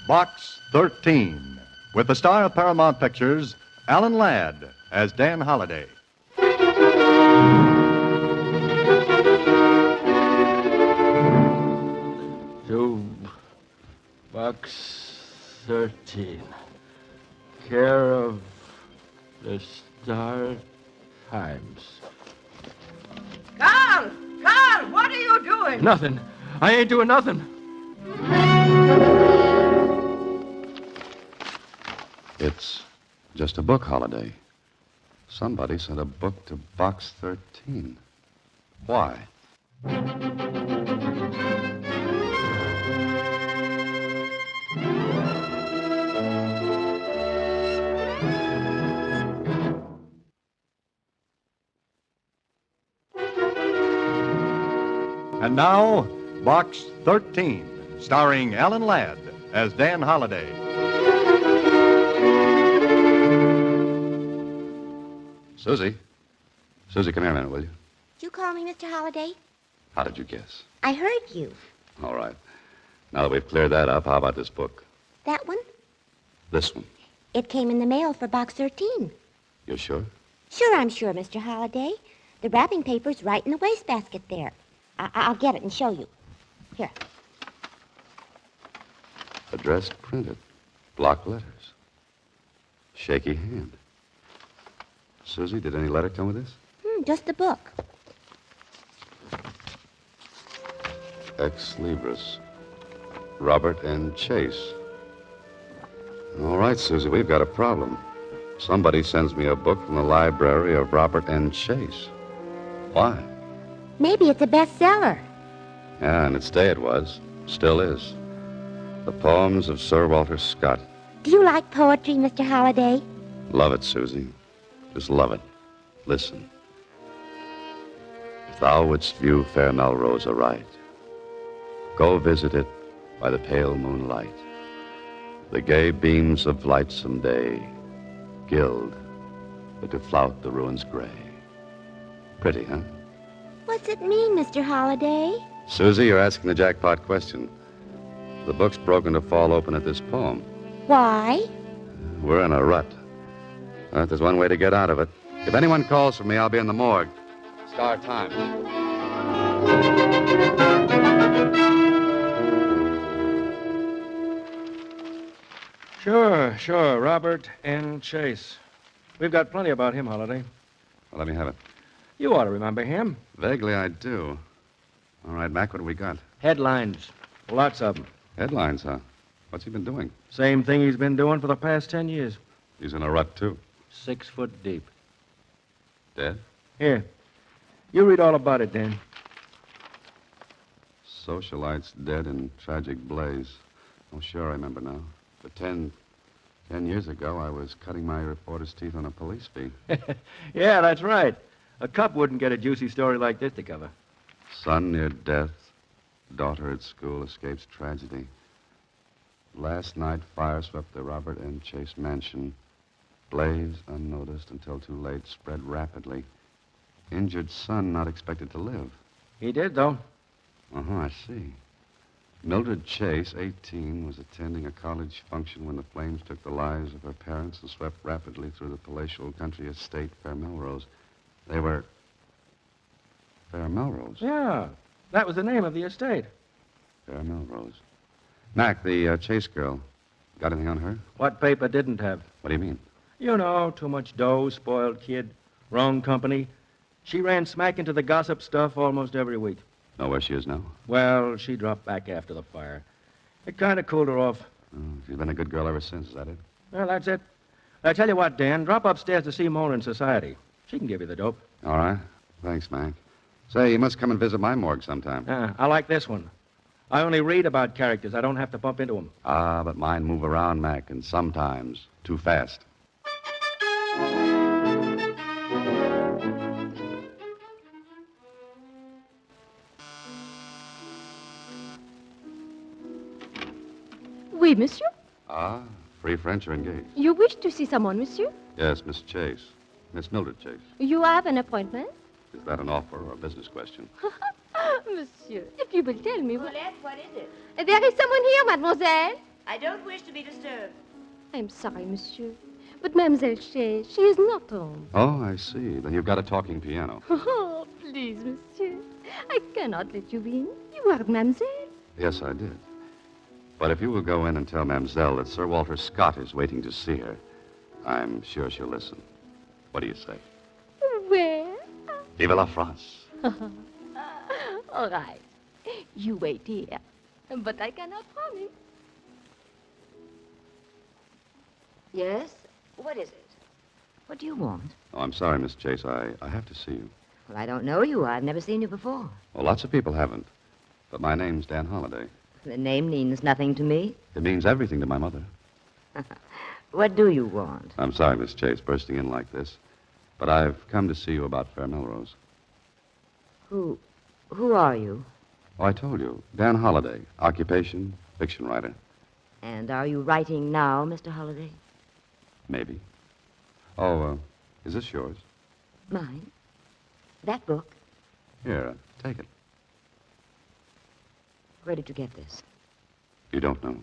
Box 13, with the star of Paramount Pictures, Alan Ladd, as Dan Holliday. To Box 13, care of the Star Times. Carl! Carl, what are you doing? Nothing. I ain't doing nothing. It's just a book, Holiday. Somebody sent a book to Box 13. Why? And now, Box 13, starring Alan Ladd as Dan Holliday. Susie. Susie, come here a minute, will you? Did you call me, Mr. Holliday? How did you guess? I heard you. All right. Now that we've cleared that up, how about this book? That one? This one. It came in the mail for Box 13. You're sure? Sure, I'm sure, Mr. Holliday. The wrapping paper's right in the wastebasket there. I'll get it and show you. Here. Address printed. Block letters. Shaky hand. Susie, did any letter come with this? Just the book. Ex Libris. Robert and Chase. All right, Susie, we've got a problem. Somebody sends me a book from the library of Robert and Chase. Why? Maybe it's a bestseller. Yeah, in its day it was. Still is. The poems of Sir Walter Scott. Do you like poetry, Mr. Holliday? Love it, Susie. Just love it. Listen. If thou wouldst view fair Melrose aright, go visit it by the pale moonlight. The gay beams of lightsome day gild but to flout the ruins gray. Pretty, huh? What's it mean, Mr. Holliday? Susie, you're asking the jackpot question. The book's broken to fall open at this poem. Why? We're in a rut. There's one way to get out of it. If anyone calls for me, I'll be in the morgue. Star Times. Sure. Robert N. Chase. We've got plenty about him, Holliday. Well, let me have it. You ought to remember him. Vaguely, I do. All right, Mac, what do we got? Headlines. Lots of them. Headlines, huh? What's he been doing? Same thing he's been doing for the past 10 years. He's in a rut, too. 6 foot deep. Dead? Here. You read all about it, Dan. Socialites dead in tragic blaze. Oh, sure, I remember now. But 10 years ago, I was cutting my reporter's teeth on a police beat. Yeah, that's right. A cop wouldn't get a juicy story like this to cover. Son near death. Daughter at school escapes tragedy. Last night, fire swept the Robert N. Chase mansion. Blaze, unnoticed until too late, spread rapidly. Injured son not expected to live. He did, though. I see. Mildred Chase, 18, was attending a college function when the flames took the lives of her parents and swept rapidly through the palatial country estate, Fair Melrose. They were... Fair Melrose? Yeah, that was the name of the estate. Fair Melrose. Mac, the Chase girl, got anything on her? What paper didn't have? What do you mean? You know, too much dough, spoiled kid, wrong company. She ran smack into the gossip stuff almost every week. Know where she is now? Well, she dropped back after the fire. It kind of cooled her off. Oh, she's been a good girl ever since, is that it? Well, that's it. I tell you what, Dan, drop upstairs to see Mona in society. She can give you the dope. All right. Thanks, Mac. Say, you must come and visit my morgue sometime. I like this one. I only read about characters. I don't have to bump into them. Ah, but mine move around, Mac, and sometimes too fast. Oui, monsieur. Ah, free French are engaged. You wish to see someone, monsieur? Yes, Miss Chase. Miss Mildred Chase. You have an appointment? Is that an offer or a business question? Monsieur, if you will tell me... Paulette, what is it? There is someone here, mademoiselle. I don't wish to be disturbed. I'm sorry, monsieur. But Mademoiselle she is not home. Oh, I see. Then you've got a talking piano. Oh, please, monsieur. I cannot let you in. You are Mademoiselle. Yes, I did. But if you will go in and tell Mademoiselle that Sir Walter Scott is waiting to see her, I'm sure she'll listen. What do you say? Where? Vive la France. All right. You wait here. But I cannot promise. Yes? What is it? What do you want? Oh, I'm sorry, Miss Chase. I have to see you. Well, I don't know you. I've never seen you before. Well, lots of people haven't. But my name's Dan Holliday. The name means nothing to me. It means everything to my mother. What do you want? I'm sorry, Miss Chase, bursting in like this. But I've come to see you about Fair Melrose. Who are you? Oh, I told you. Dan Holliday. Occupation, fiction writer. And are you writing now, Mr. Holliday? Maybe. Oh, is this yours? Mine? That book? Here, take it. Where did you get this? You don't know,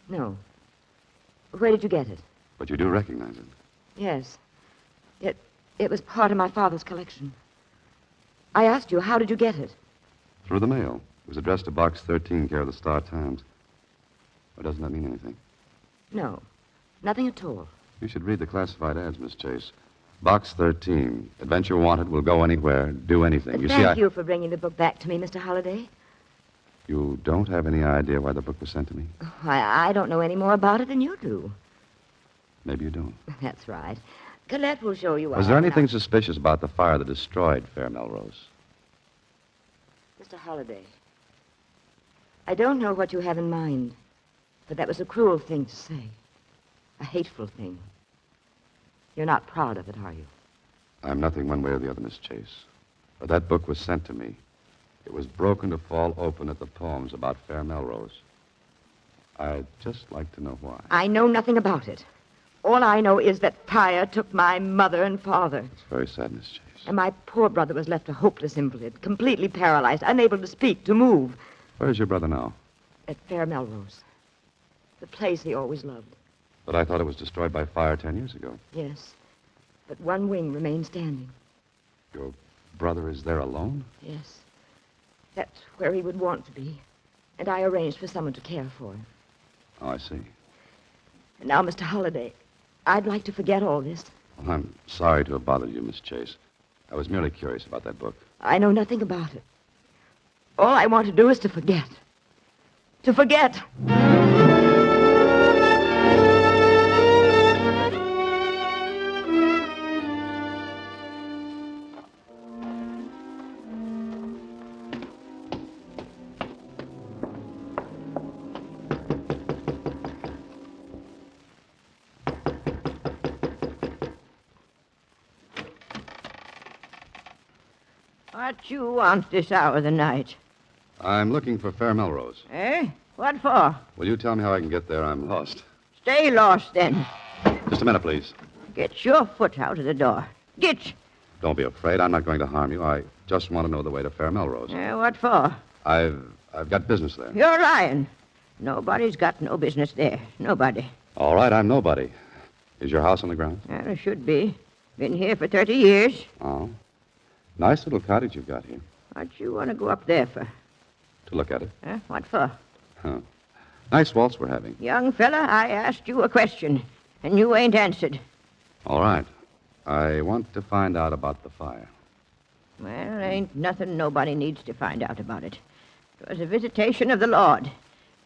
No. Where did you get it? but you do recognize it. Yes. It was part of my father's collection. I asked you, how did you get it? Through the mail. It was addressed to Box 13, care of the Star-Times. Or doesn't that mean anything? No. Nothing at all. You should read the classified ads, Miss Chase. Box 13. Adventure wanted, will go anywhere, do anything. Thank you for bringing the book back to me, Mr. Holliday. You don't have any idea why the book was sent to me? I don't know any more about it than you do. Maybe you don't. That's right. Colette will show you Was out. there anything suspicious about the fire that destroyed Fair Melrose? Mr. Holliday, I don't know what you have in mind, but that was a cruel thing to say. A hateful thing. You're not proud of it, are you? I'm nothing one way or the other, Miss Chase. But that book was sent to me. It was broken to fall open at the poems about Fair Melrose. I'd just like to know why. I know nothing about it. All I know is that fire took my mother and father. It's very sad, Miss Chase. And my poor brother was left a hopeless invalid, completely paralyzed, unable to speak, to move. Where's your brother now? At Fair Melrose. The place he always loved. But I thought it was destroyed by fire 10 years ago. Yes. But one wing remains standing. Your brother is there alone? Yes. That's where he would want to be. And I arranged for someone to care for him. Oh, I see. And now, Mr. Holliday, I'd like to forget all this. Well, I'm sorry to have bothered you, Miss Chase. I was merely curious about that book. I know nothing about it. All I want to do is to forget. To forget. What you want this hour of the night? I'm looking for Fair Melrose. Eh? What for? Will you tell me how I can get there? I'm lost. Stay lost, then. Just a minute, please. Get your foot out of the door. Get. Don't be afraid. I'm not going to harm you. I just want to know the way to Fair Melrose. What for? I've got business there. You're lying. Nobody's got no business there. Nobody. All right, I'm nobody. Is your house on the ground? Well, it should be. Been here for 30 years. Oh. Nice little cottage you've got here. What you want to go up there for? To look at it. What for? Huh. Nice waltz we're having. Young fella, I asked you a question, and you ain't answered. All right. I want to find out about the fire. Well, ain't nothing nobody needs to find out about it. 'Twas a visitation of the Lord.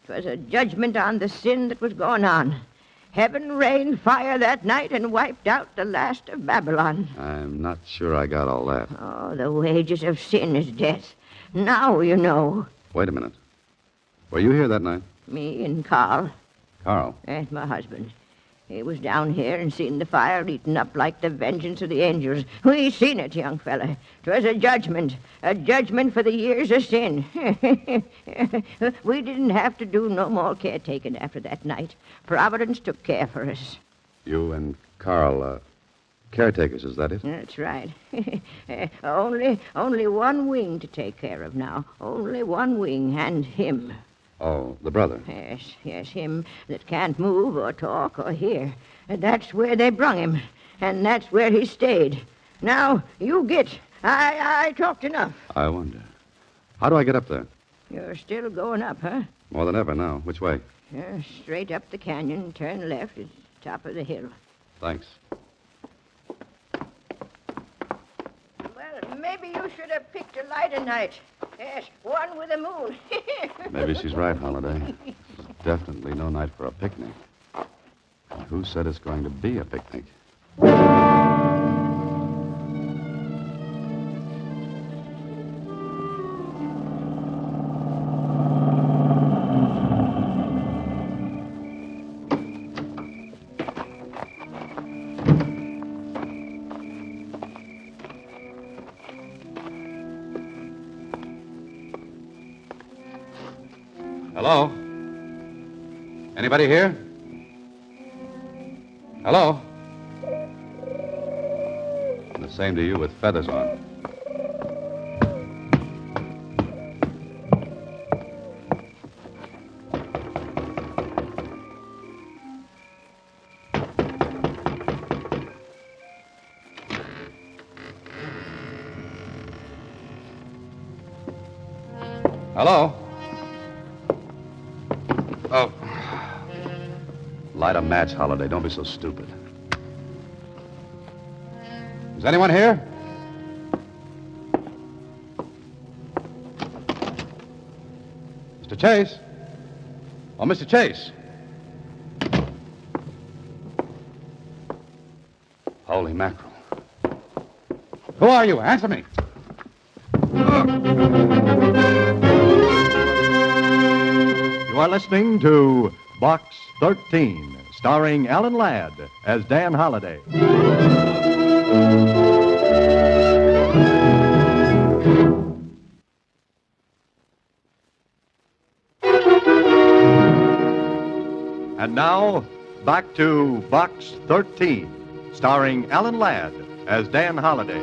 'Twas a judgment on the sin that was going on. Heaven rained fire that night and wiped out the last of Babylon. I'm not sure I got all that. Oh, the wages of sin is death. Now you know. Wait a minute. Were you here that night? Me and Carl. Carl. That's my husband. He was down here and seen the fire eaten up like the vengeance of the angels. We seen it, young fella. 'Twas a judgment for the years of sin. We didn't have to do no more caretaking after that night. Providence took care for us. You and Carl, caretakers, is that it? That's right. Only one wing to take care of now. Only one wing, and him. Oh, the brother. Yes, him that can't move or talk or hear. And that's where they brung him, and that's where he stayed. Now, you get. I talked enough. I wonder. How do I get up there? You're still going up, huh? More than ever now. Which way? Straight up the canyon, turn left, it's top of the hill. Thanks. Well, maybe you should have picked a lighter night. Yes, one with a moon. Maybe she's right, Holiday. It's definitely no night for a picnic. And who said it's going to be a picnic? Hello? Anybody here? Hello? And the same to you with feathers on. Hello? Oh. Light a match, Holiday. Don't be so stupid. Is anyone here? Mr. Chase? Oh, Mr. Chase. Holy mackerel. Who are you? Answer me. You are listening to Box 13, starring Alan Ladd as Dan Holliday. And now, back to Box 13, starring Alan Ladd as Dan Holliday.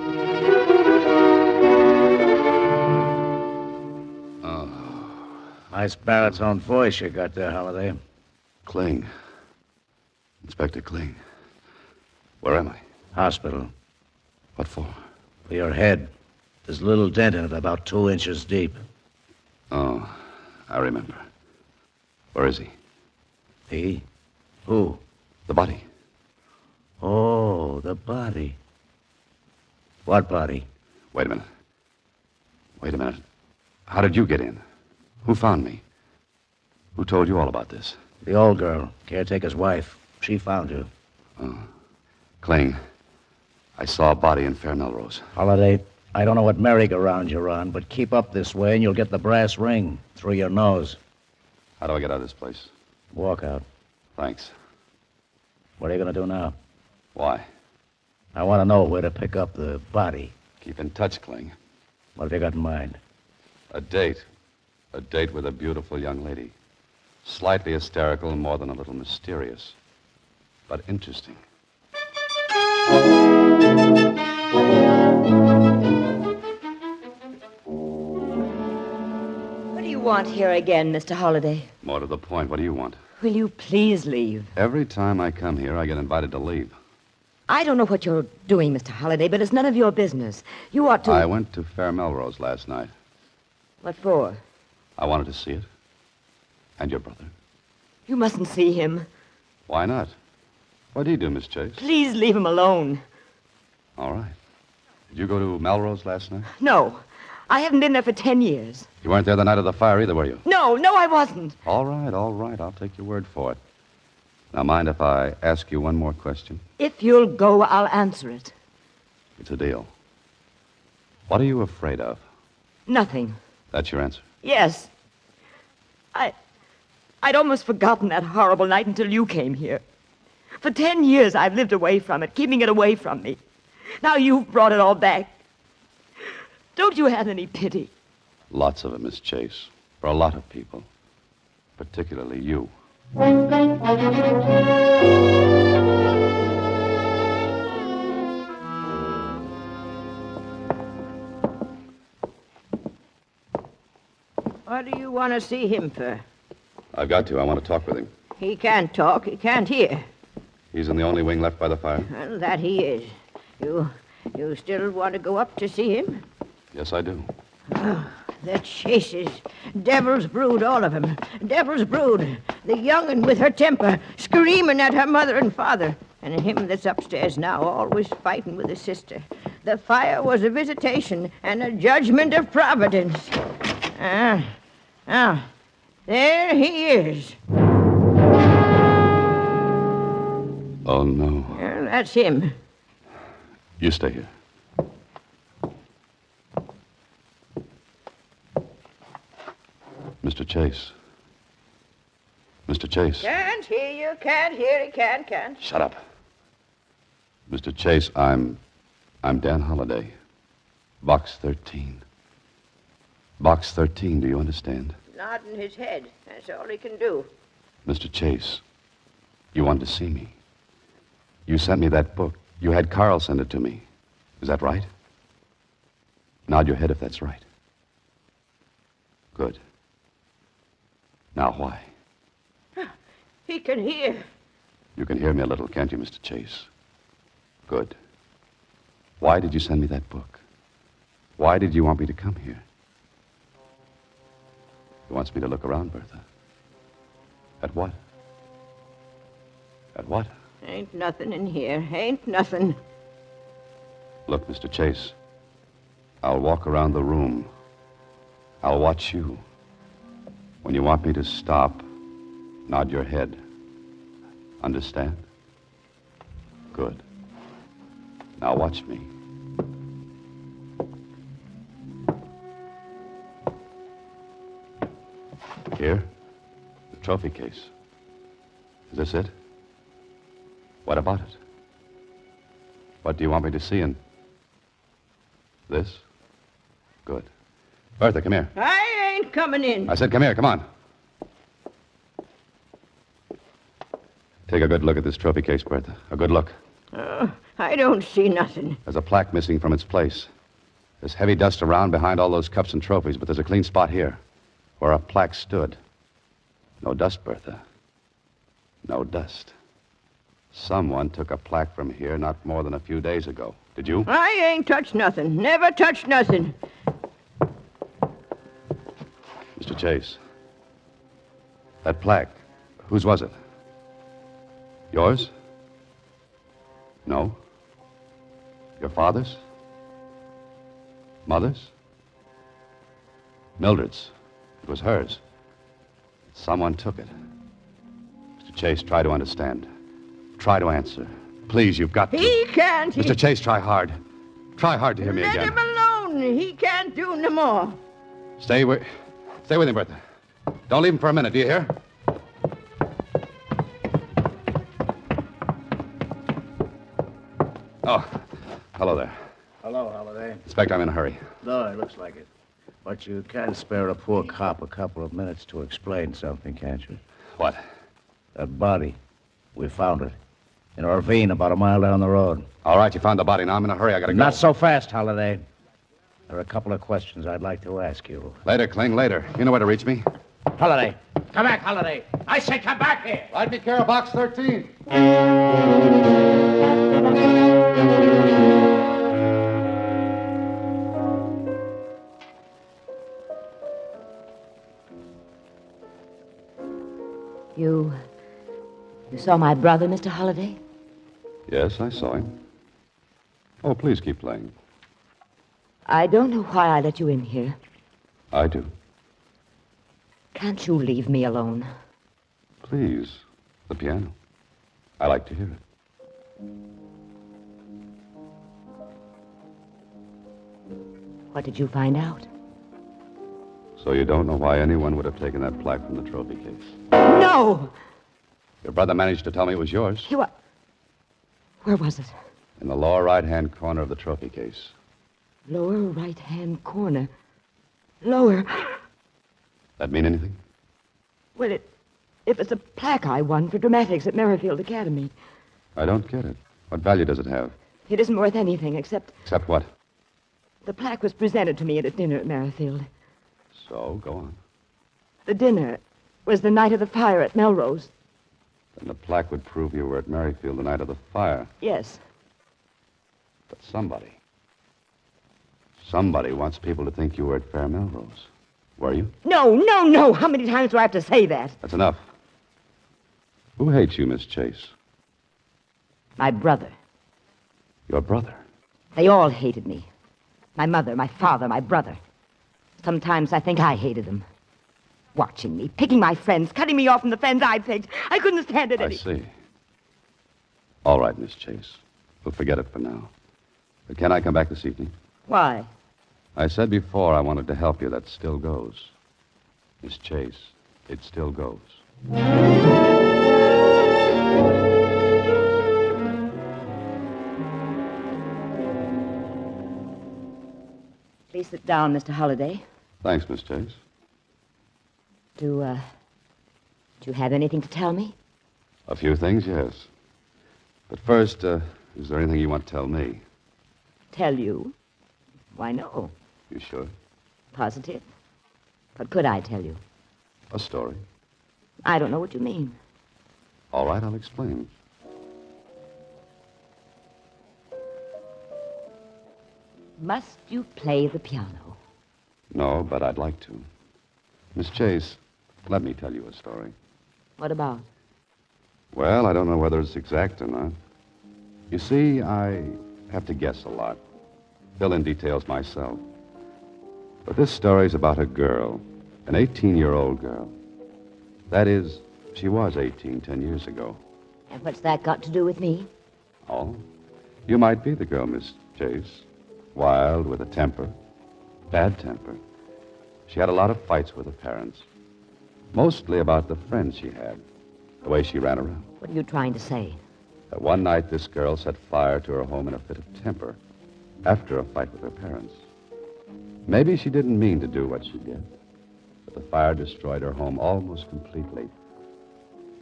Nice baritone voice you got there, Holliday. Kling. Inspector Kling. Where am I? Hospital. What for? For your head. There's a little dent in it, about 2 inches deep. Oh, I remember. Where is he? He? Who? The body. Oh, the body. What body? Wait a minute. Wait a minute. How did you get in? Who found me? Who told you all about this? The old girl, caretaker's wife. She found you. Oh. Kling, I saw a body in Fair Melrose. Holliday, I don't know what merry-go-round you're on, but keep up this way and you'll get the brass ring through your nose. How do I get out of this place? Walk out. Thanks. What are you going to do now? Why? I want to know where to pick up the body. Keep in touch, Kling. What have you got in mind? A date. A date with a beautiful young lady. Slightly hysterical, more than a little mysterious. But interesting. What do you want here again, Mr. Holliday? More to the point, what do you want? Will you please leave? Every time I come here, I get invited to leave. I don't know what you're doing, Mr. Holliday, but it's none of your business. You ought to... I went to Fair Melrose last night. What for? I wanted to see it. And your brother. You mustn't see him. Why not? What did he do, Miss Chase? Please leave him alone. All right. Did you go to Melrose last night? No. I haven't been there for 10 years. You weren't there the night of the fire either, were you? No, I wasn't. All right. I'll take your word for it. Now, mind if I ask you one more question? If you'll go, I'll answer it. It's a deal. What are you afraid of? Nothing. That's your answer? Yes. I'd almost forgotten that horrible night until you came here. For 10 years, I've lived away from it, keeping it away from me. Now you've brought it all back. Don't you have any pity? Lots of it, Miss Chase. For a lot of people. Particularly you. What do you want to see him for? I've got to. I want to talk with him. He can't talk. He can't hear. He's in the only wing left by the fire? Well, that he is. You still want to go up to see him? Yes, I do. Oh, the chases. Devil's brood, all of 'em. Devil's brood. The young'un with her temper, screaming at her mother and father. And him that's upstairs now, always fighting with his sister. The fire was a visitation and a judgment of Providence. There he is. Oh, no. Well, that's him. You stay here. Mr. Chase. Mr. Chase. Can't hear you, can't hear you, can't. Shut up. Mr. Chase, I'm Dan Holliday. Box 13. Box 13, do you understand? Nodding his head. That's all he can do. Mr. Chase, you wanted to see me. You sent me that book. You had Carl send it to me. Is that right? Nod your head if that's right. Good. Now, why? He can hear. You can hear me a little, can't you, Mr. Chase? Good. Why did you send me that book? Why did you want me to come here? He wants me to look around, Bertha. At what? At what? Ain't nothing in here. Ain't nothing. Look, Mr. Chase, I'll walk around the room. I'll watch you. When you want me to stop, nod your head. Understand? Good. Now watch me. Here, the trophy case. Is this it? What about it? What do you want me to see in this? Good. Bertha, come here. I ain't coming in. I said come here, come on. Take a good look at this trophy case, Bertha. A good look. I don't see nothing. There's a plaque missing from its place. There's heavy dust around behind all those cups and trophies, but there's a clean spot here where a plaque stood. No dust, Bertha. No dust. Someone took a plaque from here not more than a few days ago. Did you? I ain't touched nothing. Never touched nothing. Mr. Chase. That plaque, whose was it? Yours? No. Your father's? Mother's? Mildred's. It was hers. Someone took it. Mr. Chase, try to understand. Try to answer. Please, you've got to. He can't. Mr. Chase, try hard. Try hard to hear me Let again. him alone. He can't do no more. Stay with him, Bertha. Don't leave him for a minute, do you hear? Oh, hello there. Hello, Holliday. Inspector, I'm in a hurry. No, it looks like it. But you can spare a poor cop a couple of minutes to explain something, can't you? What? That body. We found it. In a ravine about a mile down the road. All right, you found the body. Now I'm in a hurry. I gotta go. Not so fast, Holliday. There are a couple of questions I'd like to ask you. Later, Kling, later. You know where to reach me. Holliday. Come back, Holliday. I say come back here. Ride me care of box 13. You saw my brother, Mr. Holliday? Yes, I saw him. Oh, please keep playing. I don't know why I let you in here. I do. Can't you leave me alone? Please. The piano. I like to hear it. What did you find out? So you don't know why anyone would have taken that plaque from the trophy case? No! Your brother managed to tell me it was yours. Where was it? In the lower right-hand corner of the trophy case. Lower right-hand corner. Lower. That mean anything? Well, it was a plaque I won for dramatics at Merrifield Academy. I don't get it. What value does it have? It isn't worth anything except Except what? the plaque was presented to me at a dinner at Merrifield. So, go on. The dinner, was the night of the fire at Melrose. Then the plaque would prove you were at Merrifield the night of the fire. Yes. But somebody wants people to think you were at Fair Melrose. Were you? No, no, no. How many times do I have to say that? That's enough. Who hates you, Miss Chase? My brother. Your brother. They all hated me. My mother, my father, my brother. Sometimes I think I hated them. Watching me, picking my friends, cutting me off from the friends I picked. I couldn't stand it I any... see. All right, Miss Chase. We'll forget it for now. But can I come back this evening? Why? I said before I wanted to help you. That still goes. Miss Chase, it still goes. Please sit down, Mr. Holliday. Thanks, Miss Chase. Do you have anything to tell me? A few things, yes. But first, is there anything you want to tell me? Tell you? Why, no. You sure? Positive. What could I tell you? A story. I don't know what you mean. All right, I'll explain. Must you play the piano? No, but I'd like to. Miss Chase, let me tell you a story. What about? Well, I don't know whether it's exact or not. You see, I have to guess a lot. Fill in details myself. But this story's about a girl, an 18-year-old girl. That is, she was 18 10 years ago. And what's that got to do with me? Oh, you might be the girl, Miss Chase. Wild, with a temper. Bad temper. She had a lot of fights with her parents. Mostly about the friends she had. The way she ran around. What are you trying to say? That one night, this girl set fire to her home in a fit of temper. After a fight with her parents. Maybe she didn't mean to do what she did. But the fire destroyed her home almost completely.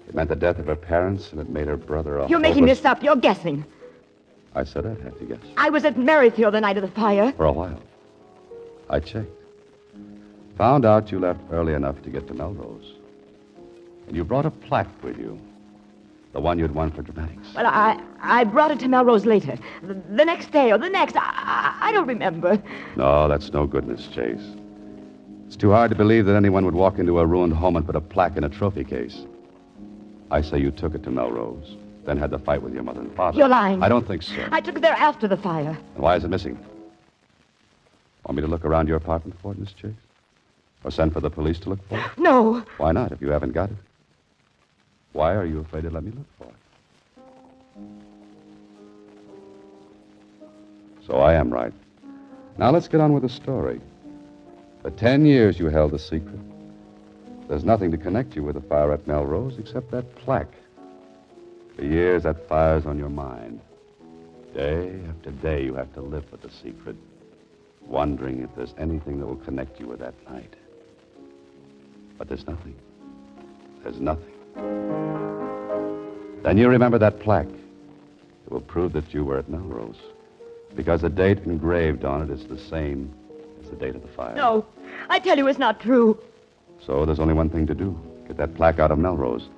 It meant the death of her parents, and it made her brother a You're making hopeless... this up. You're guessing. I said I'd have to guess. I was at Merrifield the night of the fire. For a while. I checked. Found out you left early enough to get to Melrose. And you brought a plaque with you. The one you'd won for dramatics. Well, I brought it to Melrose later. The next day or the next. I don't remember. No, that's no good, Miss Chase. It's too hard to believe that anyone would walk into a ruined home and put a plaque in a trophy case. I say you took it to Melrose, then had the fight with your mother and father. You're lying. I don't think so. I took it there after the fire. And why is it missing? Want me to look around your apartment for it, Miss Chase? Or send for the police to look for it? No. Why not, if you haven't got it? Why are you afraid to let me look for it? So I am right. Now let's get on with the story. For 10 years you held the secret. There's nothing to connect you with the fire at Melrose except that plaque. For years, that fire's on your mind. Day after day, you have to live with the secret, wondering if there's anything that will connect you with that night. But there's nothing. There's nothing. Then you remember that plaque. It will prove that you were at Melrose, because the date engraved on it is the same as the date of the fire. No. I tell you it's not true. So there's only one thing to do. Get that plaque out of Melrose.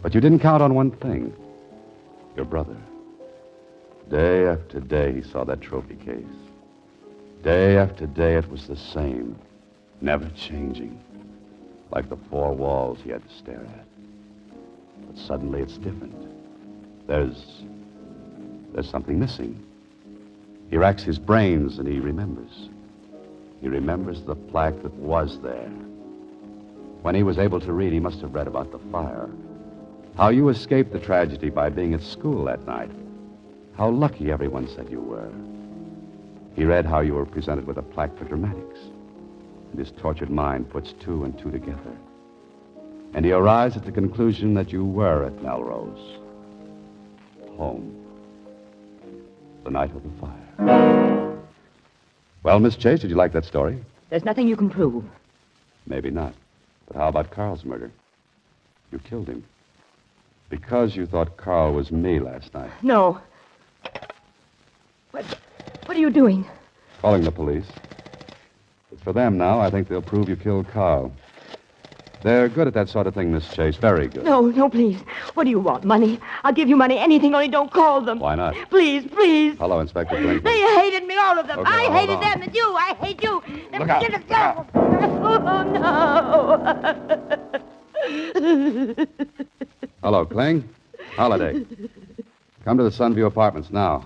But you didn't count on one thing. Your brother. Day after day, he saw that trophy case. Day after day, it was the same. Never changing. Like the four walls he had to stare at. But suddenly it's different. There's something missing. He racks his brains and he remembers. He remembers the plaque that was there. When he was able to read, he must have read about the fire. How you escaped the tragedy by being at school that night. How lucky everyone said you were. He read how you were presented with a plaque for dramatics. And his tortured mind puts two and two together. And he arrives at the conclusion that you were at Melrose. Home. The night of the fire. Well, Miss Chase, did you like that story? There's nothing you can prove. Maybe not. But how about Carl's murder? You killed him. Because you thought Carl was me last night. No. What are you doing? Calling the police. It's for them now. I think they'll prove you killed Carl. They're good at that sort of thing, Miss Chase. Very good. No, no, please. What do you want? Money? I'll give you money, anything, only don't call them. Why not? Please, please. Hello, Inspector Blinkley. They hated me, all of them. Okay, I hold hated on. them and you. I hate you. Look out. Look out. Oh, no. Hello, Kling. Holiday. Come to the Sunview Apartments now.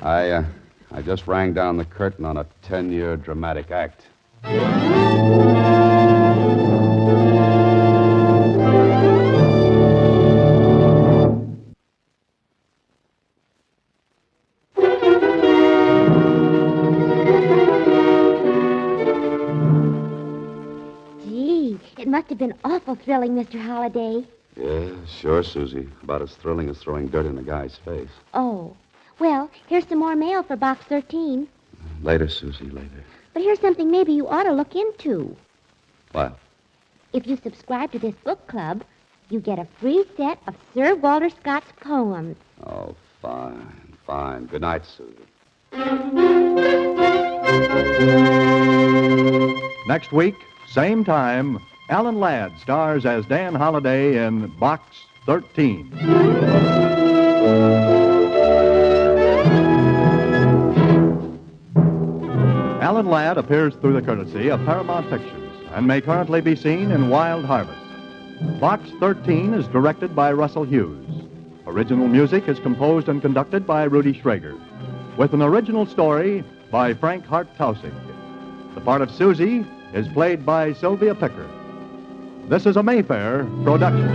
I just rang down the curtain on a 10-year dramatic act. Gee, it must have been awful thrilling, Mr. Holliday. Yeah, sure, Susie. About as thrilling as throwing dirt in a guy's face. Oh. Well, here's some more mail for Box 13. Later, Susie, later. But here's something maybe you ought to look into. What? If you subscribe to this book club, you get a free set of Sir Walter Scott's poems. Oh, fine, fine. Good night, Susie. Next week, same time, Alan Ladd stars as Dan Holliday in Box 13. Alan Ladd appears through the courtesy of Paramount Pictures and may currently be seen in Wild Harvest. Box 13 is directed by Russell Hughes. Original music is composed and conducted by Rudy Schrager, with an original story by Frank Hart Tausig. The part of Susie is played by Sylvia Picker. This is a Mayfair production.